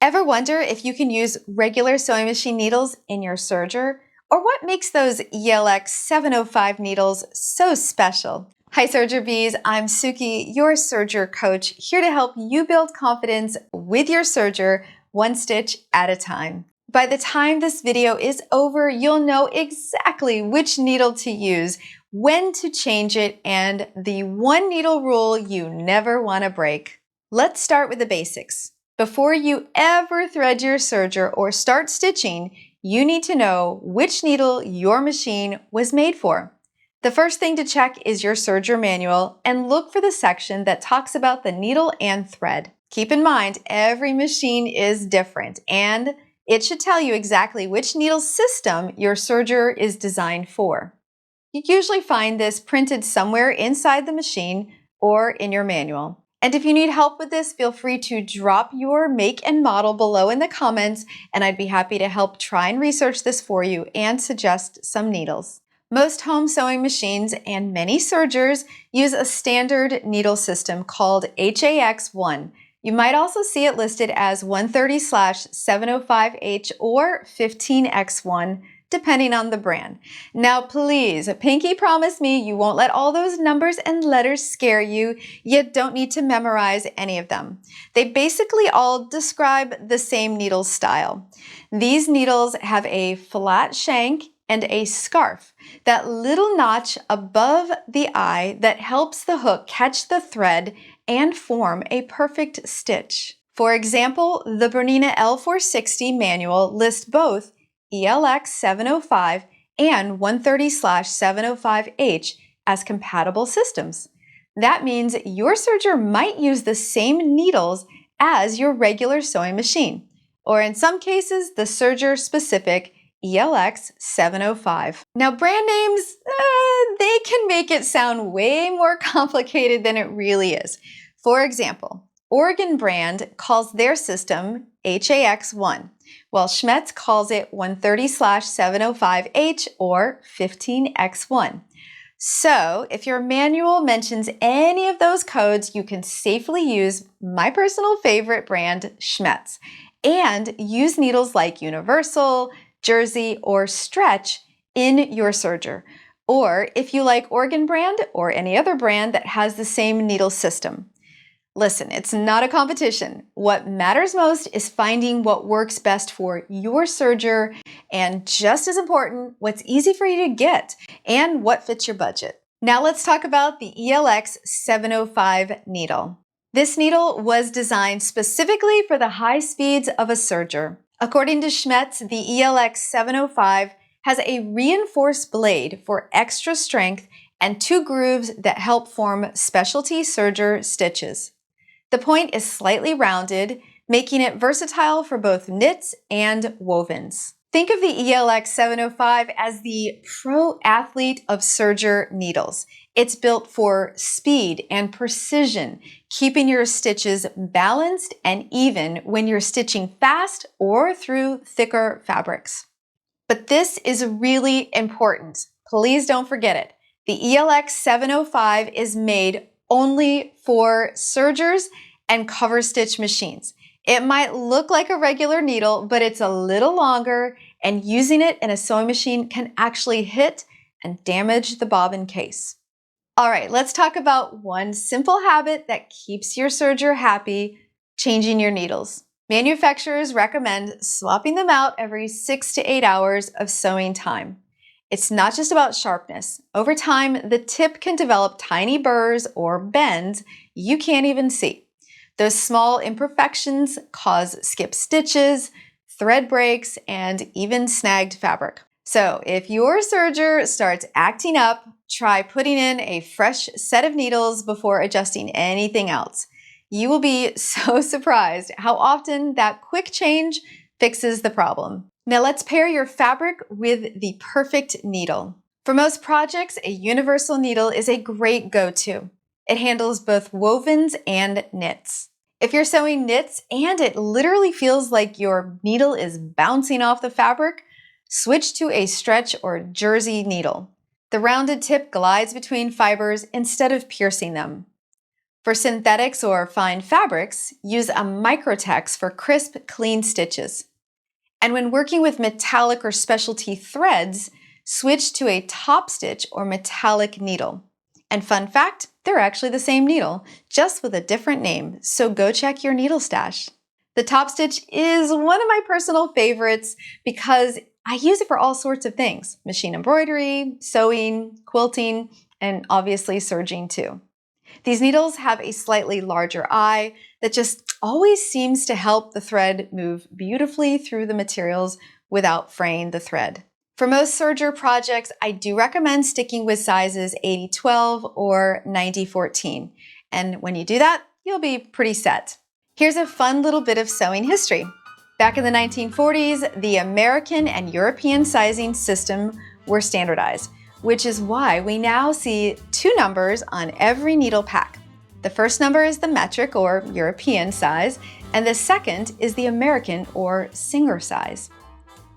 Ever wonder if you can use regular sewing machine needles in your serger? Or what makes those ELX 705 needles so special? Hi Serger Bees, I'm Sookie, your serger coach, here to help you build confidence with your serger, one stitch at a time. By the time this video is over, you'll know exactly which needle to use, when to change it, and the one needle rule you never want to break. Let's start with the basics. Before you ever thread your serger or start stitching, you need to know which needle your machine was made for. The first thing to check is your serger manual and look for the section that talks about the needle and thread. Keep in mind, every machine is different and it should tell you exactly which needle system your serger is designed for. You usually find this printed somewhere inside the machine or in your manual. And if you need help with this, feel free to drop your make and model below in the comments, and I'd be happy to help try and research this for you and suggest some needles. Most home sewing machines and many sergers use a standard needle system called HAX1. You might also see it listed as 130/705H or 15X1, depending on the brand. Now please, pinky promise me you won't let all those numbers and letters scare you. You don't need to memorize any of them. They basically all describe the same needle style. These needles have a flat shank and a scarf, that little notch above the eye that helps the hook catch the thread and form a perfect stitch. For example, the Bernina L460 manual lists both ELX 705 and 130/705H as compatible systems. That means your serger might use the same needles as your regular sewing machine, or in some cases, the serger-specific ELX 705. Now, brand names, they can make it sound way more complicated than it really is. For example, Oregon brand calls their system HAX1, while Schmetz calls it 130/705H or 15X1. So if your manual mentions any of those codes, you can safely use my personal favorite brand, Schmetz, and use needles like Universal, Jersey, or Stretch in your serger. Or if you like Oregon brand or any other brand that has the same needle system. Listen, it's not a competition. What matters most is finding what works best for your serger, and just as important, what's easy for you to get and what fits your budget. Now let's talk about the ELX 705 needle. This needle was designed specifically for the high speeds of a serger. According to Schmetz, the ELX 705 has a reinforced blade for extra strength and two grooves that help form specialty serger stitches. The point is slightly rounded, making it versatile for both knits and wovens. Think of the ELX 705 as the pro athlete of serger needles. It's built for speed and precision, keeping your stitches balanced and even when you're stitching fast or through thicker fabrics. But this is really important. Please don't forget it. The ELX 705 is made only for sergers and cover stitch machines. It might look like a regular needle, but it's a little longer, and using it in a sewing machine can actually hit and damage the bobbin case. All right, let's talk about one simple habit that keeps your serger happy: changing your needles. Manufacturers recommend swapping them out every 6 to 8 hours of sewing time. It's not just about sharpness. Over time, the tip can develop tiny burrs or bends you can't even see. Those small imperfections cause skipped stitches, thread breaks, and even snagged fabric. So if your serger starts acting up, try putting in a fresh set of needles before adjusting anything else. You will be so surprised how often that quick change fixes the problem. Now let's pair your fabric with the perfect needle. For most projects, a universal needle is a great go-to. It handles both wovens and knits. If you're sewing knits and it literally feels like your needle is bouncing off the fabric, switch to a stretch or jersey needle. The rounded tip glides between fibers instead of piercing them. For synthetics or fine fabrics, use a microtex for crisp, clean stitches. And when working with metallic or specialty threads, switch to a top stitch or metallic needle. And fun fact, they're actually the same needle, just with a different name, so go check your needle stash. The top stitch is one of my personal favorites because I use it for all sorts of things: machine embroidery, sewing, quilting, and obviously serging too. These needles have a slightly larger eye that just always seems to help the thread move beautifully through the materials without fraying the thread. For most serger projects, I do recommend sticking with sizes 80-12 or 90-14. And when you do that, you'll be pretty set. Here's a fun little bit of sewing history. Back in the 1940s, the American and European sizing system were standardized, which is why we now see two numbers on every needle pack. The first number is the metric or European size, and the second is the American or Singer size.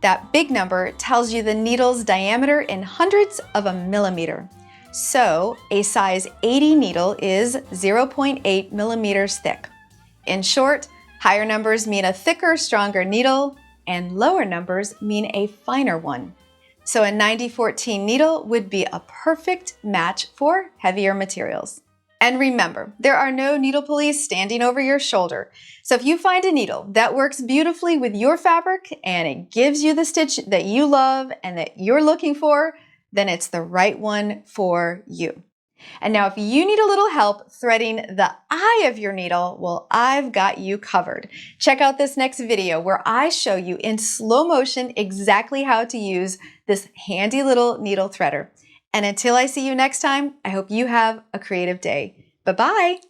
That big number tells you the needle's diameter in hundredths of a millimeter. So a size 80 needle is 0.8 millimeters thick. In short, higher numbers mean a thicker, stronger needle, and lower numbers mean a finer one. So a 90-14 needle would be a perfect match for heavier materials. And remember, there are no needle police standing over your shoulder. So if you find a needle that works beautifully with your fabric and it gives you the stitch that you love and that you're looking for, then it's the right one for you. And now if you need a little help threading the eye of your needle, well, I've got you covered. Check out this next video where I show you in slow motion exactly how to use this handy little needle threader. And until I see you next time, I hope you have a creative day. Bye-bye.